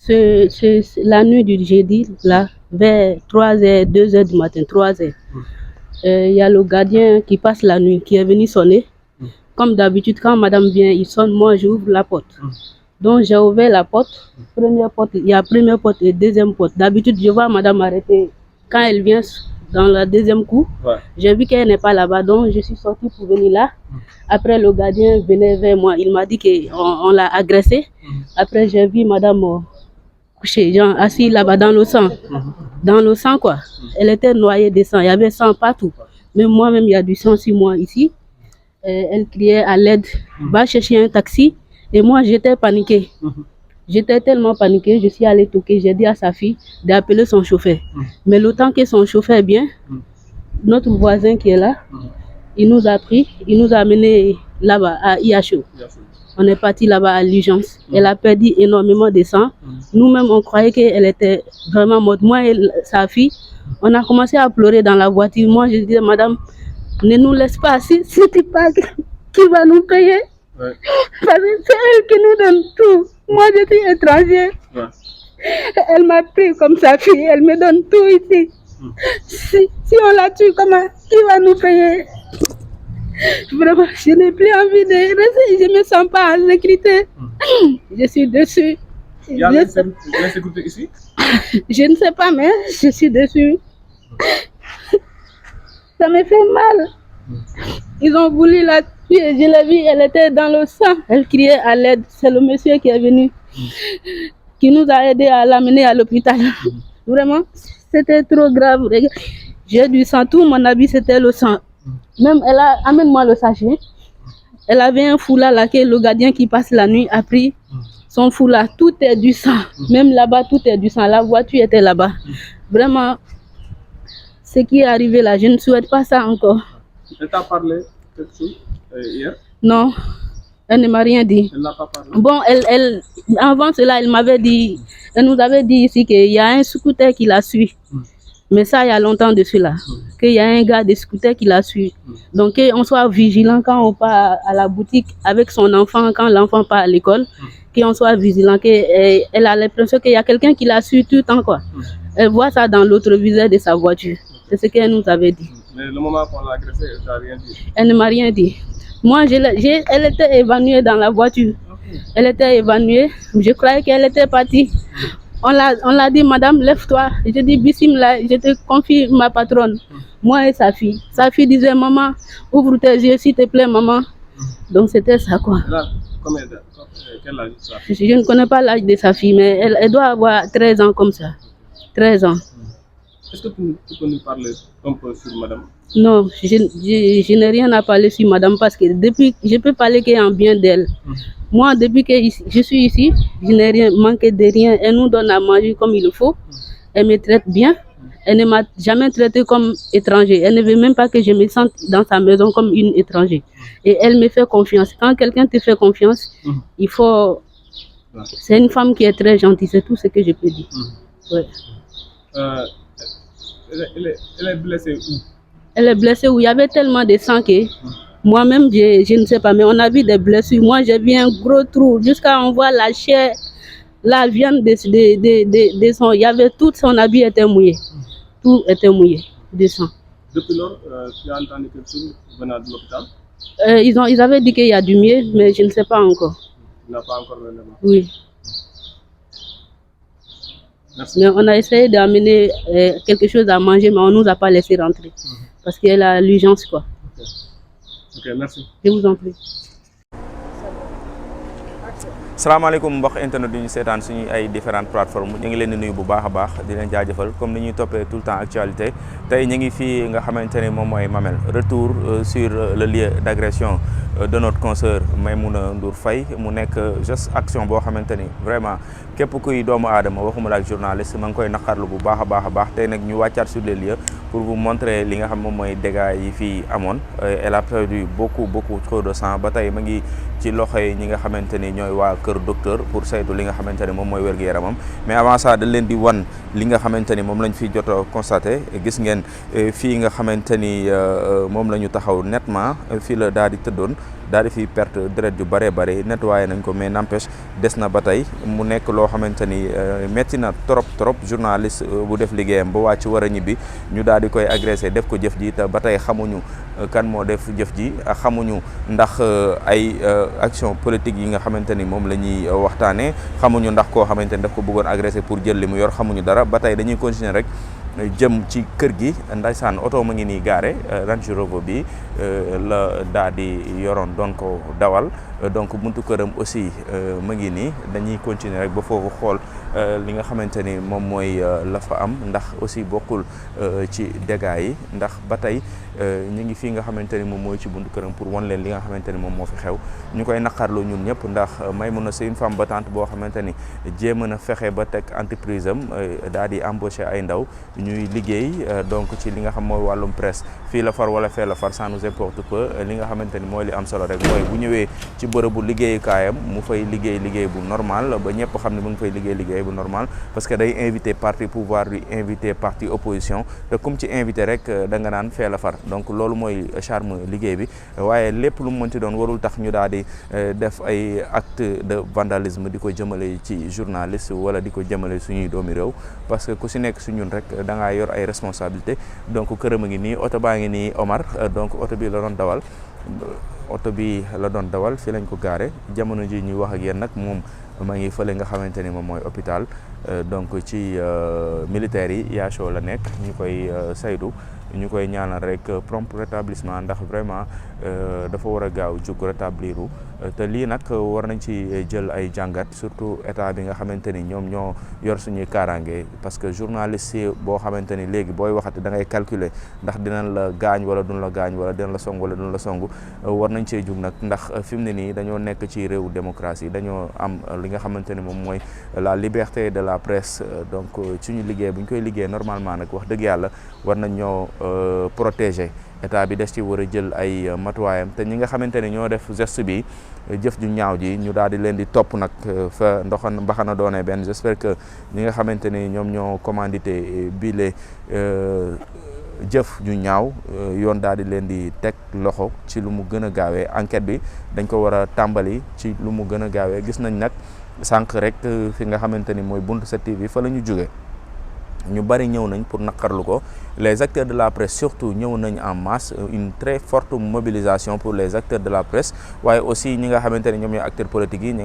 la nuit du jeudi, là, vers 3h, 2h du matin, 3h. Il y a le gardien qui passe la nuit, qui est venu sonner. Comme d'habitude, quand madame vient, il sonne, moi j'ouvre la porte. Donc j'ai ouvert la porte, première porte, il y a première porte et deuxième porte. D'habitude, je vois madame arrêter. Quand elle vient dans la deuxième coup, j'ai vu qu'elle n'est pas là-bas, donc je suis sortie pour venir là. Après, le gardien venait vers moi, il m'a dit qu'on l'a agressée. Après, j'ai vu madame couchée, genre assise là-bas dans le sang. Dans le sang, quoi. Elle était noyée de sang, il y avait sang partout. Même moi-même, il y a du sang sur moi ici. Elle criait à l'aide, va chercher un taxi. Et moi, j'étais paniquée. J'étais tellement paniquée, je suis allée toquer. J'ai dit à sa fille d'appeler son chauffeur. Mais le temps que son chauffeur vient, notre voisin qui est là, il nous a pris, il nous a amenés là-bas à IHO. On est parti là-bas à l'urgence. Elle a perdu énormément de sang. Nous-mêmes, on croyait qu'elle était vraiment morte. Moi et sa fille, on a commencé à pleurer dans la voiture. Moi, je disais, madame, ne nous laisse pas, si c'est pas qui va nous payer. Parce que c'est elle qui nous donne tout. Moi, je suis étrangère. Elle m'a pris comme sa fille, elle me donne tout ici. Si on la tue, comment qui va nous payer? Vraiment, je n'ai plus envie de rester, je ne me sens pas en sécurité. Je suis dessus. Il y a l'insécurité ici? Je ne sais pas, mais je suis dessus. Ça me fait mal. Ils ont voulu la tuer. Je l'ai vue, elle était dans le sang. Elle criait à l'aide. C'est le monsieur qui est venu, qui nous a aidés à l'amener à l'hôpital. Vraiment, c'était trop grave. J'ai du sang, tout mon habit c'était le sang. Même elle a, amène-moi le sachet. Elle avait un foulard là que le gardien qui passe la nuit a pris. Son foulard, tout est du sang. Même là-bas, tout est du sang. La voiture était là-bas. Vraiment, ce qui est arrivé là, je ne souhaite pas ça encore. Elle t'a parlé quelque chose hier? Non, elle ne m'a rien dit. Elle n'a pas parlé? Bon, avant cela, elle m'avait dit, elle nous avait dit ici qu'il y a un scooter qui la suit. Mais ça, il y a longtemps de cela. Qu'il y a un gars de scooter qui la suit. Donc, qu'on soit vigilant quand on part à la boutique avec son enfant, quand l'enfant part à l'école, qu'on soit vigilant, qu'elle a l'impression qu'il y a quelqu'un qui la suit tout le temps, quoi. Elle voit ça dans l'autre viseur de sa voiture. C'est ce qu'elle nous avait dit. Mais le moment qu'on l'a agressée, elle t'a rien dit? Elle ne m'a rien dit. Moi, elle était évanouie dans la voiture. Elle était évanouie. Je croyais qu'elle était partie. On l'a dit, madame, lève-toi. Je dis, bismillah, je te confie ma patronne. Moi et sa fille. Sa fille disait, maman, ouvre tes yeux, s'il te plaît, maman. Donc, c'était ça, quoi. Là, quel âge sa fille? Je ne connais pas l'âge de sa fille, mais elle doit avoir 13 ans comme ça. 13 ans. Est-ce que tu peux nous parler un peu sur madame? Non, je n'ai rien à parler sur madame parce que depuis, je peux parler qu'en bien d'elle. Moi, depuis que je suis ici, je n'ai rien manqué de rien. Elle nous donne à manger comme il le faut. Elle me traite bien. Elle ne m'a jamais traité comme étranger. Elle ne veut même pas que je me sente dans sa maison comme une étrangère. Et elle me fait confiance. Quand quelqu'un te fait confiance, il faut... C'est une femme qui est très gentille, c'est tout ce que je peux dire. Ouais. Elle est blessée où? Elle est blessée où il y avait tellement de sang que moi-même, je ne sais pas, mais on a vu des blessures. Moi, j'ai vu un gros trou jusqu'à on voit la chair, la viande de son. Il y avait tout son habit était mouillé. Tout était mouillé de sang. Depuis lors, tu as entendu quelque chose venant de l'hôpital? Ils avaient dit qu'il y a du mieux, mais je ne sais pas encore. Tu n'as pas encore l'élément? Oui. Merci. Mais on a essayé d'amener quelque chose à manger, mais on ne nous a pas laissé rentrer. Parce qu'elle a l'urgence, quoi. Ok, merci. Je vous en prie. salaamaaleykum mbokk internet yi ñu seetaan suñu ay différentes plateformes ñu ngi leen di nuyu bu baax a baax di leen jaajëfal comme ni ñuy toppee tout le temps actualité tey ñu ngi fii nga xamante ne moom mooy Mamel retour sur le lieu d'agression de notre consoeur Maimouna Ndour Faye mu nekk juste action boo xamante ni vraiment képp kuy doomu aadama waxuma la ak journaliste ma ngi koy naqarlu bu baax a baax tey nag ñu wàccaat sur les lieux pour vous montrer li nga xam moom mooy dégâts yi fii amoon elle a perdu beaucoup trop de sang ba tey ma ngi ci loxo yi ñi nga xamante ni ñooy waa kër docteur pour saytu li nga xamante ni moom mooy wér-gu-yaramam mais avant ça dañ leen di wan li nga xamante ni moom lañ fi jot a constaté gis ngeen fii nga xamante ni moom la ñu taxaw nettement fii la daal di tëddoon daal di fi perte deret yu bëree bëri nettoyé nañ ko mais n'empêche des na ba tey mu nekk loo xamante ni métti na trop journaliste bu def liggéeyam ba wàcc war a ñibbi ñu daal di koy agressé def ko jëf ji te ba tey xamuñu kan moo def jëf ji xamuñu ndax ay action politique yi nga xamante ni moom la ñuy waxtaanee xamuñu ndax koo xamante ni daf ko bëggoon agressé pour jël li mu yor xamuñu dara ba tey dañuy continuer rek jëm ci kër gi ndaysaan oto ma ngi nii gaare Range Rover bi la daa di yoroon doon ko dawal donc buntu këram aussi ma ngi nii dañuy continuer rek ba foofu xool li nga xamante ni moom mooy la fa am ndax aussi bokkul ci dégâts yi ndax ba tey ñu ngi fii nga xamante ni moom mooy ci buntu këram pour wan leen li nga xamante ni moom moo fi xew ñu koy naqarlu ñun ñëpp ndax Maimouna c'est une femme battante boo xamante ni jéem na fexe ba teg entreprise am daal di embaucher ay ndaw ñuy liggéey donc ci li nga xam mooy wàllum presse fii la far wala fee la far ça nous importe peu li nga xamante ni mooy li am solo rek mooy bu ñëwee ci bërëbu liggéeyukaayam mu fay liggéey bu normal ba ñëpp xam ne mu ngi fay liggéey bu normal parce que day invité parti pouvoir di invité parti opposition te comme ci invité rek da nga naan fee la far donc loolu mooy charme liggéey bi waaye lépp lu mu mënti doon warul tax ñu daal di def ay acte de vandalisme di ko jëmale ci journaliste wala di ko jëmale suñuy doomi réew parce que ku si nekk su ñun rek da ngaa yor ay responsabilité donc këram a ngi nii oto baa ngi nii Omar donc oto bi la doon dawal fii lañ ko gaare jamono ji ñuy wax ak yéen nag moom maa ngi fële nga xamante ni moom mooy hôpital donc ci militaires yi Yacho la nekk ñu koy saytu ñu koy ñaanal rek prompt rétablissement ndax vraiment dafa war a gaaw jug rétabliru te lii nag war nañ ci jël ay jàngat surtout état bi nga xamante ni ñoom ñoo yor suñuy kaaraange parce que journaliste yi boo xamante ni léegi booy waxati da ngay calculer ndax dinañ la gaañ wala duñ la gaañ wala dinañ la song wala duñ la song war nañ cee jug nag ndax fi mu ne nii dañoo nekk ci réewu démocratie dañoo am li nga xamante ni moom mooy la liberté de la presse donc suñu liggéey bu ñu koy liggéey normalement nag wax dëgg yàlla war nañ ñoo protéger état bi des ci war a jël ay matuwaayam te ñi nga xamante ne ñoo def geste bi jëf ju ñaaw ji ñu daal di leen di topp nag fa mbaxana doonee benn j'espère que ñi nga xamante ni ñoom ñoo commandité bile jëf ju ñaaw yoon daal di leen di teg loxo ci lu mu gën a gaawee enquête bi dañ ko war a tàmbali ci lu mu gën a gaawee gis nañ nag sànq rek fi nga xamante ni mooy buntu 7TV fa la ñu jóge ñu bari ñëw nañ pour naqarlu ko les acteurs de la presse surtout ñëw nañ en masse une très forte mobilisation pour les acteurs de la presse waaye aussi ñi nga xamante ni ñoom ñooy acteurs politiques yi ñi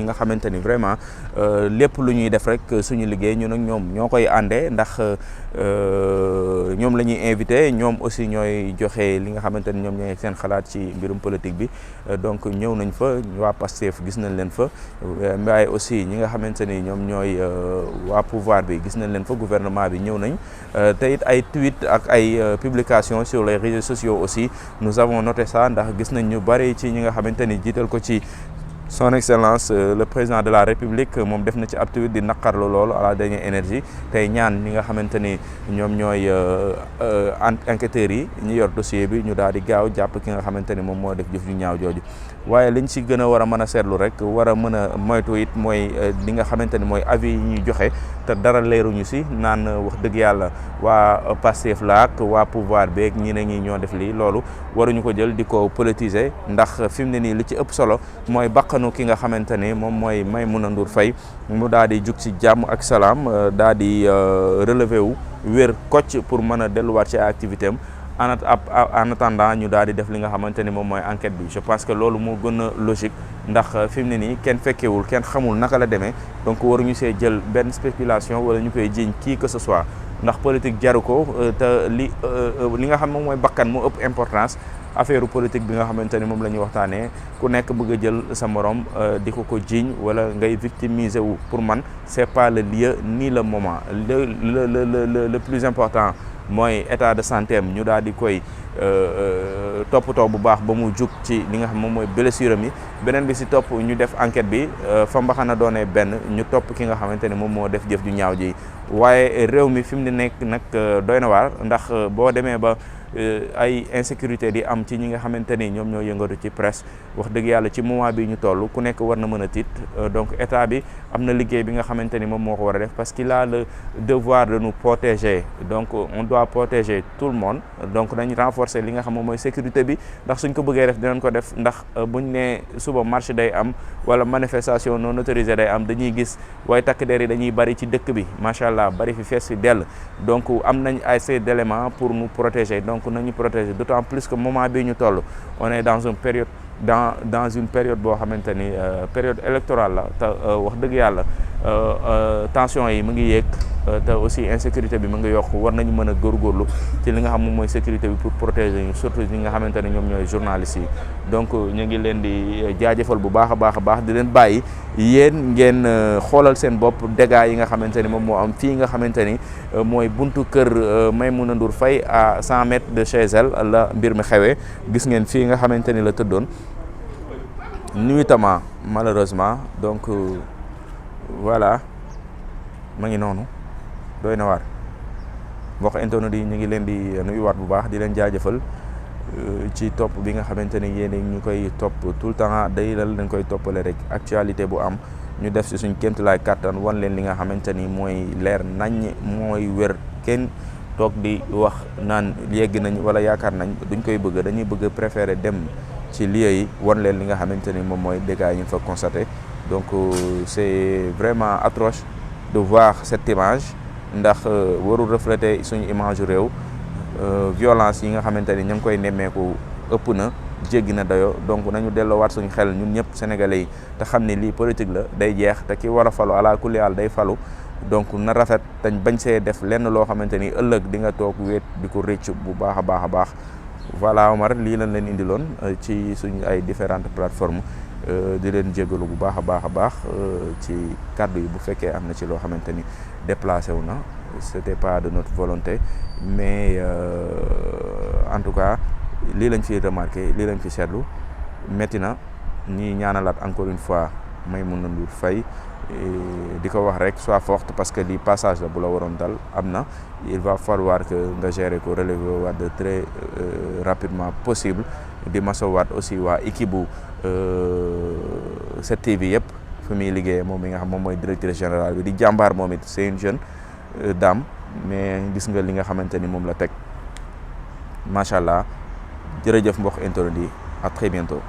nga xamante ni vraiment lépp lu ñuy def rek suñu liggéey ñun ak ñoom ñoo koy àndee ndax ñoom la ñuy invité ñoom aussi ñooy joxe li nga xamante ni ñoom ñooy seen xalaat ci mbirum politique bi donc ñëw nañ fa waa Pastef gis nañ leen fa waaye aussi ñi nga xamante ni ñoom ñooy waa pouvoir bi gis nañ leen fa gouvernement bi ñëw nañ te it ay tweet ak ay publications sur les réseaux sociaux aussi nous avons noté ça ndax gis nañ ñu bari ci ñi nga xamante ni jiital ko ci son excellence le président de la république moom def na ci ab tweet di naqarlu loolu à la dernière énergie tey ñaan ñi nga xamante ni ñoom ñooy enquêteurs yi ñu yor dossier bi ñu daal di gaaw jàpp ki nga xamante ni moom moo def jëf ju ñaaw jooju waaye liñ ci gën a war a mën a seetlu rek war a mën a moytu it mooy li nga xamante ni mooy avis yi ñuy joxe te dara leeruñu si naan wax dëgg yàlla waa Pastef la ak waa pouvoir beeg ñi ne ñi ñoo def lii loolu waruñu ko jël di ko politiser ndax fi mu ne nii li ci ëpp solo mooy bakkanu ki nga xamante ni moom mooy Maimouna Ndour Faye mu daal di jug ci jàmm ak salaam daal di relever wu wér kocc pour mën a delluwaat ci activité am en attendant ñu daal di def li nga xamante ni moom mooy enquête bi je pense que loolu moo gën a logique ndax fi mu ne nii kenn fekkewul kenn xamul naka la demee donc waruñu see jël benn spéculation wala ñu koy jiiñ qui que ce soit ndax politique jaru ko te li nga xam moom mooy bakkan moo ëpp importance affaire politique bi nga xamante ni moom la ñuy waxtaanee ku nekk bëgg a jël sa morom di ko jiiñ wala ngay victimiser wu pour man c'est pas le lieu ni le moment le plus important mooy état de santé am ñu daal di koy toppatoo bu baax ba mu jug ci li nga xam moom mooy blessure am yi beneen bi si topp ñu def enquête bi fa mbaxana doonee benn ñu topp ki nga xamante ne moom moo def jëf ju ñaaw ji waaye réew mi fi mu ne nekk nag doy na waar ndax boo demee ba ay insécurité di am ci ñi nga xamante ni ñoom ñoo yëngatu ci presse wax dëgg yàlla ci moment bi ñu toll ku nekk war na mën a tiit donc état bi am na liggéey bi nga xamante ni moom moo ko war a def parce qu'il a le devoir de nous protéger donc on doit protéger tout le monde donc nañ renforcer li nga xam moom mooy sécurité bi ndax suñ ko bëggee def dinañ ko def ndax buñ ne suba marche day am wala manifestation non autorisée day am dañuy gis waaye takk der yi dañuy bari ci dëkk bi macha allah bari fi fees fi dell donc am nañ assez d'éléments pour nous protéger donc nañu protéger d'autant plus que moment bi ñu toll on est dans une période boo xamante ni période électorale la te wax dëgg yàlla tension yi mu ngi yéeg te aussi insécurité bi mu ngi yokk war nañu mën a góorgóorlu ci li nga xam moom mooy sécurité bi pour protéger ñu surtout ñi nga xamante ne ñoom ñooy journalistes yi donc ñu ngi leen di jaajëfal bu baax a baax di leen bàyyi yéen ngeen xoolal seen bopp dégâts yi nga xamante ni moom moo am fii nga xamante ni mooy buntu kër Maimouna Ndour Faye à 100 mètres de chez elle la mbir mi xewee gis ngeen fii nga xamante ni la tëddoon nuitamment malheureusement donc voilà ma ngi noonu doy na waar mbokk internet yi ñu ngi leen di nuyuwaat bu baax di leen jaajëfal ci topp bi nga xamante ni yéen ñu koy topp tout le temps day lal dañ koy toppale rek actualité bu am ñu def si suñ kéemtalaay kàttan wan leen li nga xamante ni mooy leer nañ mooy wér kenn toog di wax naan yegg nañ wala yaakaar nañ duñ koy bëgg dañuy bëgg préférer dem ci lieu yi wan leen li nga xamante ni moom mooy dégâts yi ñu fa constaté donc c'est vraiment atroce de voir cette image ndax warul refléter suñu image réew violence yi nga xamante ni ñu ngi koy nemmeeku ëpp na jéggi na dayo donc nañu delloowaat suñu xel ñun ñëpp sénégalais yi te xam ne lii politique la day jeex te ki war a falu ala kulli haal day falu donc na rafet dañ bañ see def lenn loo xamante ni ëllëg di nga toog wéet di ko rëcc bu baax a baax voilà Omar lii lañ leen indiloon ci suñu ay différentes plateformes di leen jégalu bu baax a baax ci kàddu yi bu fekkee am na ci loo xamante ni déplacé wu na c'était pas de notre volonté mais en tout cas lii lañ fi remarqué lii lañ fi seetlu métti na ñi ñaanalaat encore une fois Maimouna Ndour Faye di ko wax rek sois forte parce que lii passage la bu la waroon dal am na il va falloir que nga gérer ko relever waat de très rapidement possible di masawaat aussi waa équipe bu 7TV yëpp fi muy liggéeyee moom mi nga xam moom mooy directrice générale bi di jàmbaar moom it c'est une jeune dame mais gis nga li nga xamante ni moom la teg macha allah jërëjëf mbokk internet yi à très bientôt.